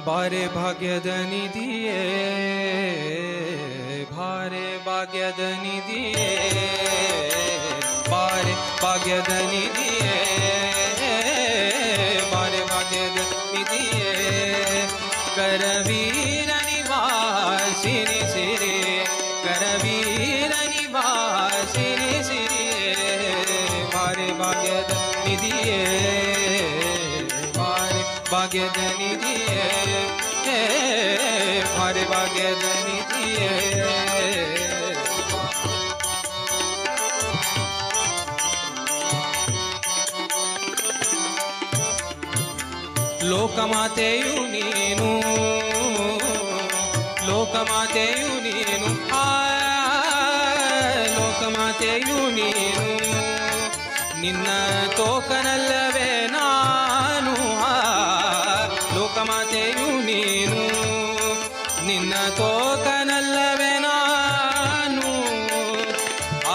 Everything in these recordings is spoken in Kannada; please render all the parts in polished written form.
ಬಾರೆ ಭಾಗ್ಯದ ನಿಧಿಯೇ, ಬಾರೆ ಭಾಗ್ಯದ ನಿಧಿಯೇ, ಬಾರೆ ಭಾಗ್ಯದ ನಿಧಿಯೇ, ಬಾರೆ ಭಾಗ್ಯದ ನಿಧಿಯೇ, ಕರವೀರ ನಿವಾಸಿನಿ ಸಿರಿ, ಕರವೀರ ನಿವಾಸಿನಿ ಸಿರಿಯೇ, ಬಾರೆ ಭಾಗ್ಯದ ನಿಧಿಯೇ, ಬಾರೆ ಭಾಗ್ಯದ ನಿಧಿಯೇ, ಬಾರೆ ಭಾಗ್ಯದ ನಿಧಿಯೇ. ಲೋಕಮಾತೆಯು ನೀನು, ಲೋಕಮಾತೆಯು ನೀನು, ಲೋಕಮಾತೆಯು ನೀನು, ನಿನ್ನ ತೋಕನಲ್ಲವೇ ನಾನು, ಲೋಕಮಾತೆಯು ನೀನು, ನಿನ್ನ ತೋಕನಲ್ಲವೇ ನಾನು,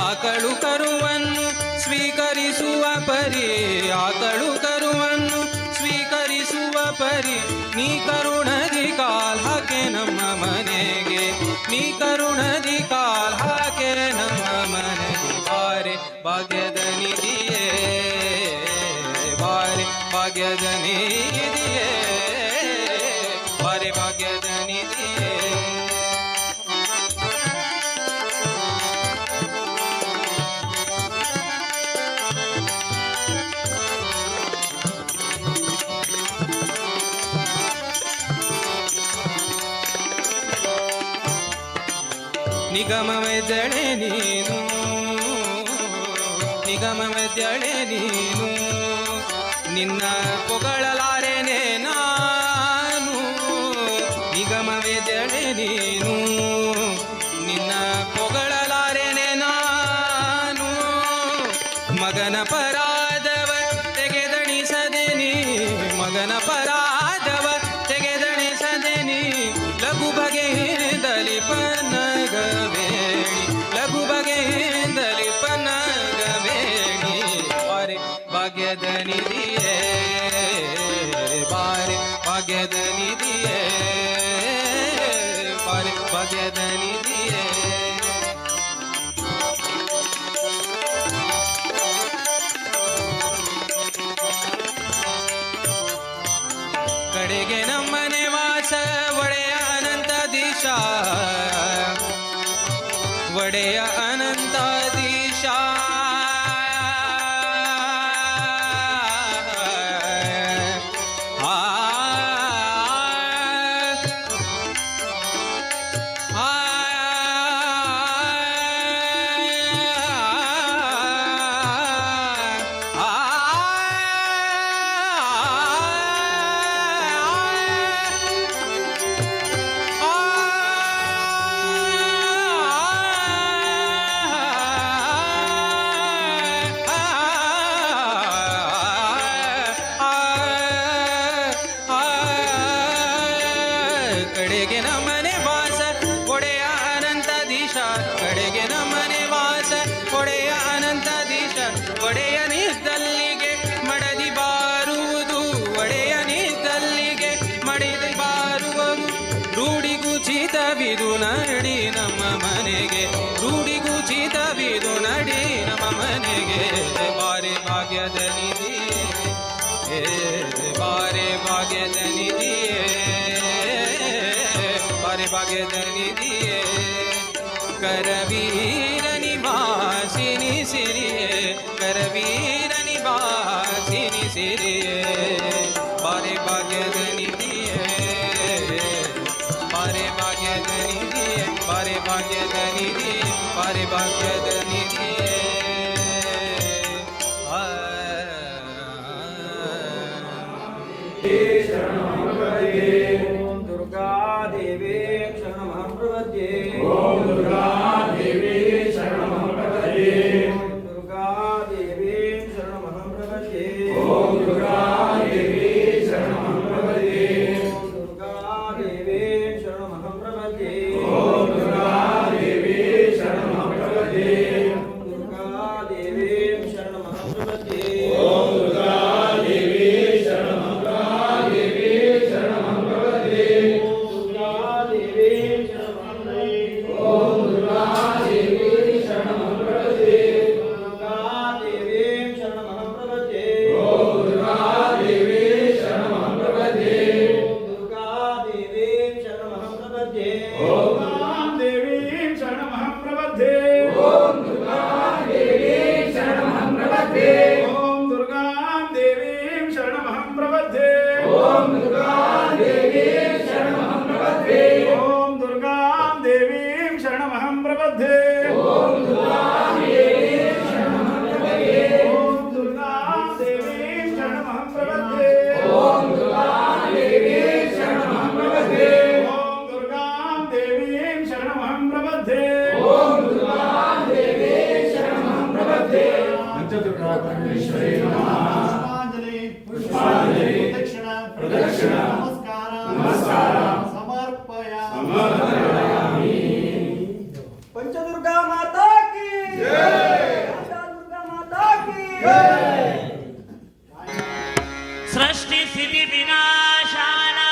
ಆಕಳು ಕರುವನ್ನು ಸ್ವೀಕರಿಸುವ ಪರಿ, ಆಕಳು ಕರುವನ್ನು ಸ್ವೀಕರಿಸುವ ಪರಿ, ನೀ ಕರುಣದಿ ಕಾಲ್ ಹಾಕೆ ನಮ್ಮ ಮನೆಗೆ, ನೀ ಕರುಣದಿ ಕಾಲ್ ಹಾಕೆ ನಮ್ಮ ಮನೆಗೆ, ಬಾರೆ ಭಾಗ್ಯದ ನಿಧಿಯೇ, ಬಾರೆ ಭಾಗ್ಯದ ನಿಧಿಯೇ, ಬಾರೆ ಭಾಗ್ಯದ ನಿಧಿಯೇ. ನಿಗಮವೆದ್ದಳೆ ನೀನು, ನಿಗಮವೆದ್ದಳೆ ನೀನು, ನಿನ್ನ ಪೊಗಳಲಾರೆನೆ ನಾನು, ನಿಗಮವೆದ್ದಳೆ ನೀನು, ನಿನ್ನ ಪೊಗಳಲಾರೆನೆ ನಾನು, ಮಗನ ಪರಾದವ ತೆಗೆದಣಿಸದೆ ನೀ, ಮಗನ ಪರಾದವ ತೆಗೆದಣಿಸದೆ ನೀ, ಲಘು ಬಗೆಯಿಂದಲಿ ಪನ್ನಗಬೇಡಿ, ಲಘು ಬಗೆಯಿಂದಲಿ ಪನ್ನಗಬೇಡಿ, ಬಾರೆ ಭಾಗ್ಯದ ನಿಧಿಯೇ, ಬಾರೆ ಭಾಗ್ಯದ ನಿಧಿಯೇ, ಬಾರೆ ಭಾಗ್ಯದ ನಿಧಿಯೇ. ಕಡೆಗೆ ನಮ್ಮನೆ ವಾಸ ಒಡೆಯ ಅನಂತಾಧೀಶ, ಒಡೆಯ ಅನಂತಾಧೀಶ, ಕಡೆಗೆ ನಮ್ಮನೆ ವಾಸ ಒಡೆಯ ಅನಂತಾಧೀಶ, ಕಡೆಗೆ ನಮ್ಮನೆ ವಾಸ ಒಡೆಯ ಅನಂತಾಧೀಶ, ಒಡೆಯನಿದ್ದಲ್ಲಿಗೆ ಮಡದಿ ಬಾರುವುದು, ಒಡೆಯನಿದ್ದಲ್ಲಿಗೆ ಮಡದಿ ಬಾರುವುದು, ರೂಢಿಗುಚಿತವಿದು ನಡಿ ನಮ್ಮ ಮನೆಗೆ, ರೂಢಿಗುಚಿತವಿದು ನಡಿ ನಮ್ಮ ಮನೆಗೆ, ಬಾರೆ ಭಾಗ್ಯದ ನಿಧಿಯೇ, ಬಾರೆ ಭಾಗ್ಯದ ನಿಧಿಯೇ, ಬಾರೆ ಭಾಗ್ಯದ ನಿಧಿಯೇ, ಕರವೀರ ನಿವಾಸಿನಿ ಸಿರಿಯೇ, ಕರವೀರ ನಿವಾಸಿನಿ ಸಿರಿಯೇ, ಬಾರೆ ಭಾಗ್ಯದ ನಿಧಿಯೇ, ಬಾರೆ ಭಾಗ್ಯದ ನಿಧಿಯೇ, ಬಾರೆ ಭಾಗ್ಯದ ನಿಧಿಯೇ, ಬಾರೆ ಭಾಗ್ಯದ ನಿಧಿಯೇ. ಓಂ ದುರ್ಗಾ ದೇವಿ ಶರಣಮಹಂ ಪ್ರಪದ್ಯೆ ದುರ್ಗಾ ದೇವಿ ಶರಣಮಹಂ ಪ್ರಪದ್ಯೆ ಓಂ ದುರ್ಗಾ ದೇವಿ ಶರಣಮಹಂ ಪ್ರಪದ್ಯೆ ದುರ್ಗಾ ದೇವಿ ಶರಣಮಹಂ ಪ್ರಪದ್ಯೆ ಓಂ ದುರ್ಗಾ ದೇವಿ ಶರಣಮಹಂ ಪ್ರಪದ್ಯೆ ದುರ್ಗಾ ದೇವಿ ಶರಣಮಹಂ ಪ್ರಪದ್ಯೆ ಓಂ ದುರ್ಗಾ ದೇವಿ ಶರಣಮಹಂ ದೇವಿ ಶರಣಮಹಂ ಪ್ರಪದ್ಯೆ ದುರ್ಗಾ ದೇವಿ ಶರಣಮಹಂ ಪ್ರಪದ್ಯೆ ಓಂ ದುರ್ಗಾ ದೇವಿ ಶರಣಮಹಂ ಪ್ರಪದ್ಯೆ ದುರ್ಗಾ ದೇವಿ ಶರಣಮಹಂ ಪ್ರಪದ್ಯೆ ಓಂ ದುರ್ಗಾ ದೇವಿ ಶರಣಮಹಂ ಪ್ರಪದ್ಯೆ ದುರ್ಗಾ ದೇವಿ ಶರಣಮಹಂ ಪ್ರಪದ್ಯೆ ಓಂ ದೇವಿ ಶರಣಮಹಂ ಪ್ರಪದ್ಯೆ ಓಂ ದುರ್ಗಾ ದೇವಿ ಶರಣಮಹಂ ಪ್ರಪದ್ಯೆ ಓಂ ದುರ್ಗಾ ದೇವಿ ಶರಣಮಹಂ ಪ್ರಪದ್ಯೆ ಓಂ ದುರ್ಗಾ ದೇವಿ ಶರಣಮಹಂ ಪ್ರಪದ್ಯೆ ಓಂ ದುರ್ಗಾ ದೇವಿ ಶರಣಮಹಂ ಪ್ರಪದ್ಯೆ ಓಂ ದುರ್ಗಾ ದೇವಿ ಶರಣಮಹಂ ಪ್ರಪದ್ಯೆ ಓಂ ದುರ್ಗಾ ದೇವಿ ಶರಣಮಹಂ ಪ್ರಪದ್ಯೆ ಓಂ ದುರ್ಗಾ ದೇವಿ ಶರಣಮಹಂ ಪ್ರಪದ್ಯೆ ಓಂ ದುರ್ಗಾ ದೇವಿ ಶರಣಮಹಂ ಪ್ರಪದ್ಯೆ ಓಂ ದುರ್ಗಾ ದೇವಿ ಶರಣಮಹಂ ಪ್ರಪದ್ಯೆ ಪಂಚದುರ್ಗಾ ಪರಮೇಶ್ವರಿ ನಮಃ ಪುಷ್ಪಾಂಜಲಿ ಪ್ರದಕ್ಷಿಣ ನಮಸ್ಕಾರ ಸಮರ್ಪಯಾಮಿ. पंचदुर्गा माता की दुर्गा माता की सृष्टि स्थिति विनाशाना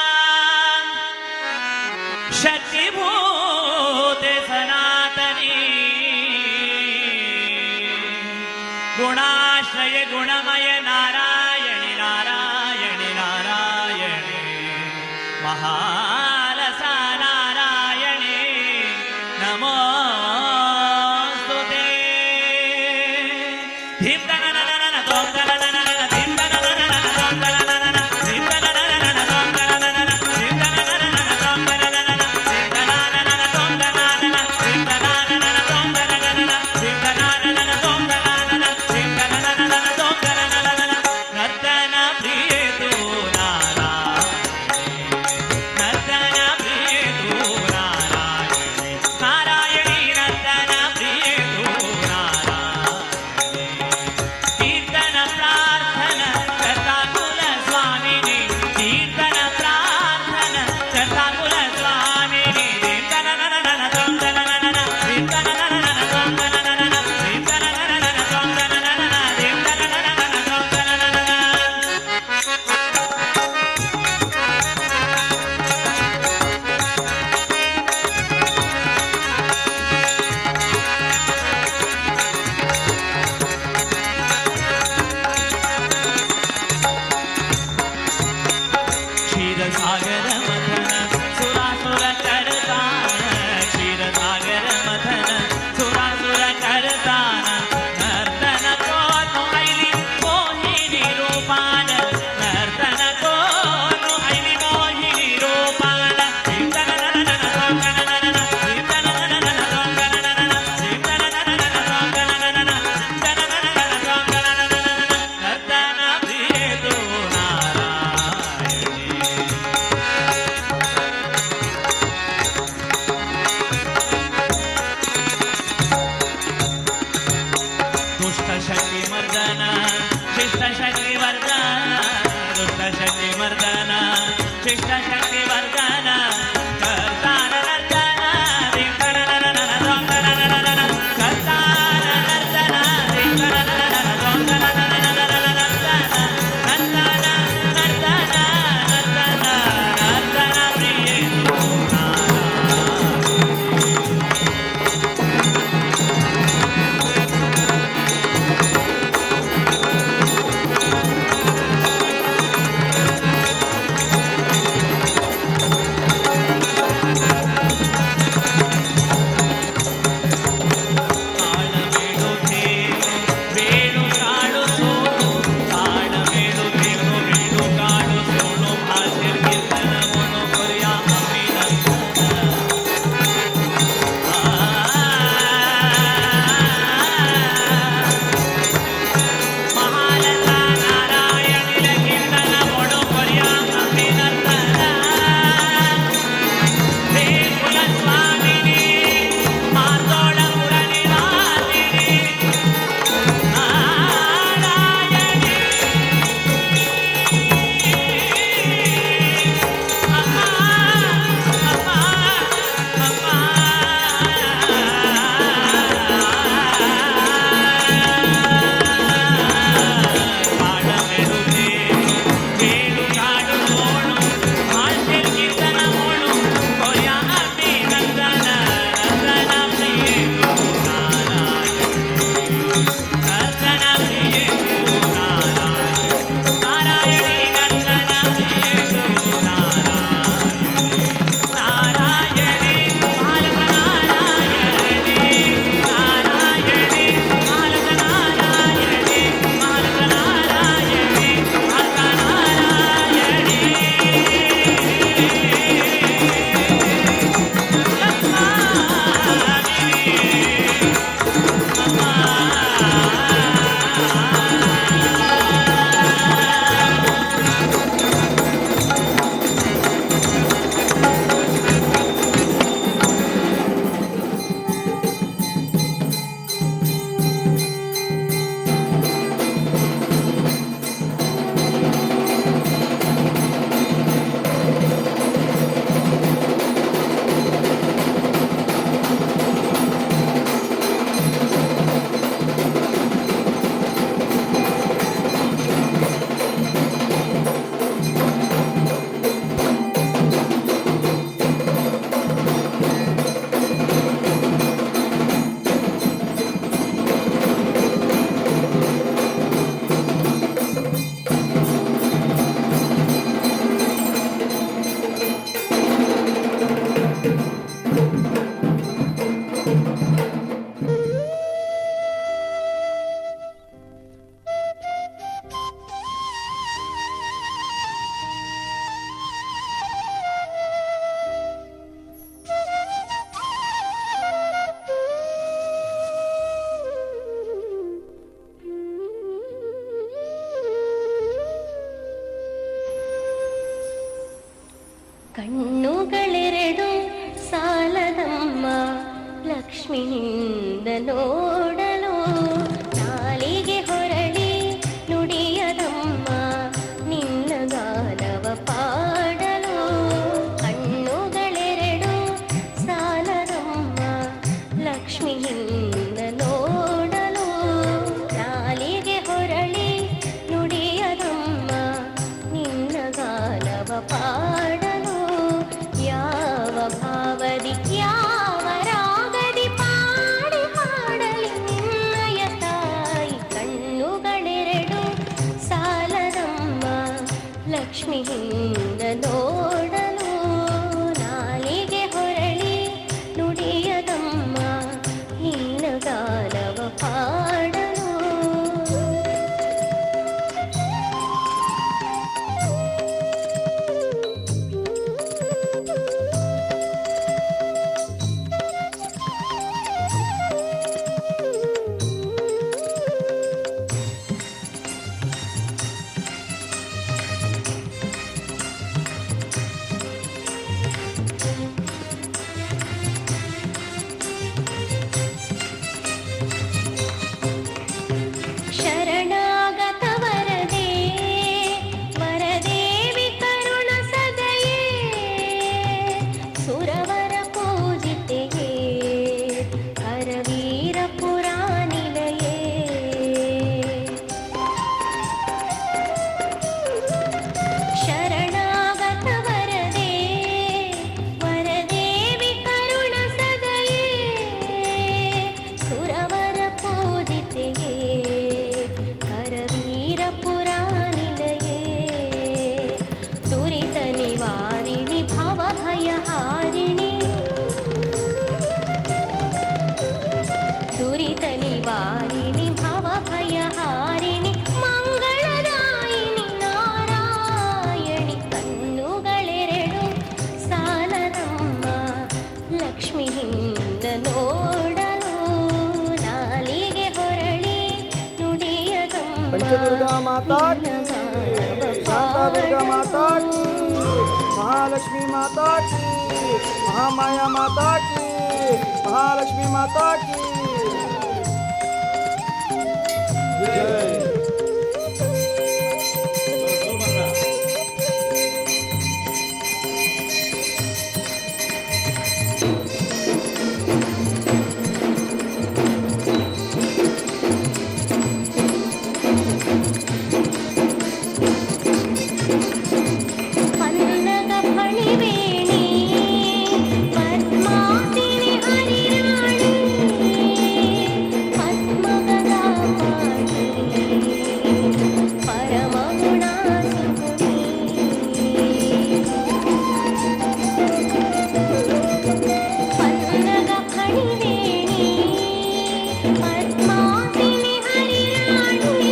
शक्तिभूते सनातनी गुणाश्रय गुणमय नारायणि नारायणि नारायणि महालसा नारायणि नमोस्तुते धीं दननननन दों दननननन धीं दननननन दों दननननन धीं दननननन दों दननननन धीं दननननन दों दननननन धीं दननननन दों दननननन धीं दननननन दों दननननन धीं दननननन दों दननननन धीं दननननन दों दननननन नर्तन प्रिये तू नारायणी नर्तन प्रिये तू नारायणी नारायणी ಲಕ್ಷ್ಮಿಯಿಂದ ನೋಡಲು ನಾಲಿಗೆ ಹೊರಳಿ ನುಡಿಯದಮ್ಮ ನಿನ್ನ ಗಾನವ ಪಾಡಲು ಕಣ್ಣುಗಳೆರಡು ಸಾಲದಮ್ಮ ಲಕ್ಷ್ಮಿಯಿಂದ ನೋಡಲು ನಾಲಿಗೆ ಹೊರಳಿ ನುಡಿಯದಮ್ಮ ನಿನ್ನ ಗಾನವ ಪಾಡಲು ಯಾವ ಭಾವದಿ ಯಾವ ರಾಗದಿ ಪಾಡಿ ಹಾಡಲಿ ನಿನ್ನಯ ತಾಯಿ ಕಣ್ಣುಗಳೆರಡು ಸಾಲದಮ್ಮ ಲಕ್ಷ್ಮಿಯಿಂದ ನೋಡಲು ನಾಲಿಗೆ ಹೊರಳಿ ನುಡಿಯದಮ್ಮ ನಿನ್ನ ಗಾನವ ಪಾಡಲು ಶರಣಾಗತ ವರದೆ ವರದೇವಿ ಕರುಣ ಸದಯೇ ಸುರವರ ಪೂಜಿತೆಯೇ ಹರವೀರ ಪುರಾನಿಲಯೇ ಶರಣಾಗತ ವರದೆ ವರದೇವಿ ಕರುಣ ಸದಯೇ ಸುರವರ ಪೂಜಿತೆಯೇ ಹರವೀರ ಪುರಾನಿಲಯೇ ದುರಿತ ನಿವಾರಿಣಿ ಭವ ಭಯಹಾರಿಣಿ ದುರಿತ ನಿವಾರಿಣಿ ಭವ ಭಯಹಾರಿಣಿ ಮಂಗಳದಾಯಿನಿ ನಾರಾಯಣಿ ಕಣ್ಣುಗಳೆರಡು ಸಾಲದಮ್ಮ ಲಕ್ಷ್ಮಿಯಿಂದ ನೋಡಲು ನಾಲಿಗೆ ಹೊರಳಿ ನುಡಿಯದಮ್ಮ पंचदुर्गा माता की शारदा दुर्गा माता की महालक्ष्मी माता की महामाया माता की महालक्ष्मी माता की जय। ಪನ್ನಗ ಫಣಿವೇಣಿ ಪದ್ಮಾಸಿನಿ ಹರಿರಾಣಿ ಪದ್ಮಗದಾ ಪಾಣಿ ಪರಮ ಪನ್ನಗ ಫಣಿವೇಣಿ ಪದ್ಮಾಸಿನಿ ಹರಿರಾಣಿ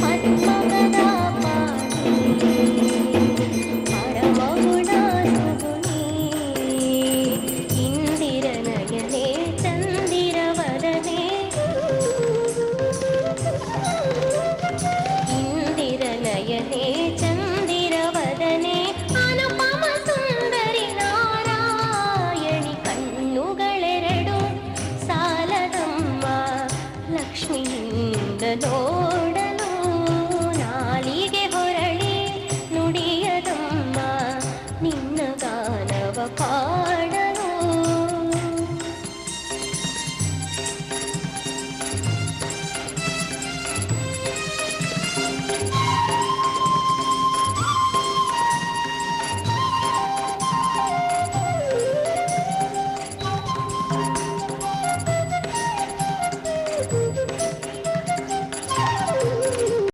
ಪದ್ಮಗದಾ ಪಾಣಿ ಇಂದಿರನಯನೆ ಚಂದಿರವದನೆ ಇಂದಿರನಯನೆ ಚಂದಿರವದನೆ ಅನುಪಮ ಸುಂದರಿ ನಾರಾಯಣಿ ಕಣ್ಣುಗಳೆರಡು ಸಾಲದಮ್ಮ ಲಕ್ಷ್ಮಿಯಿಂದ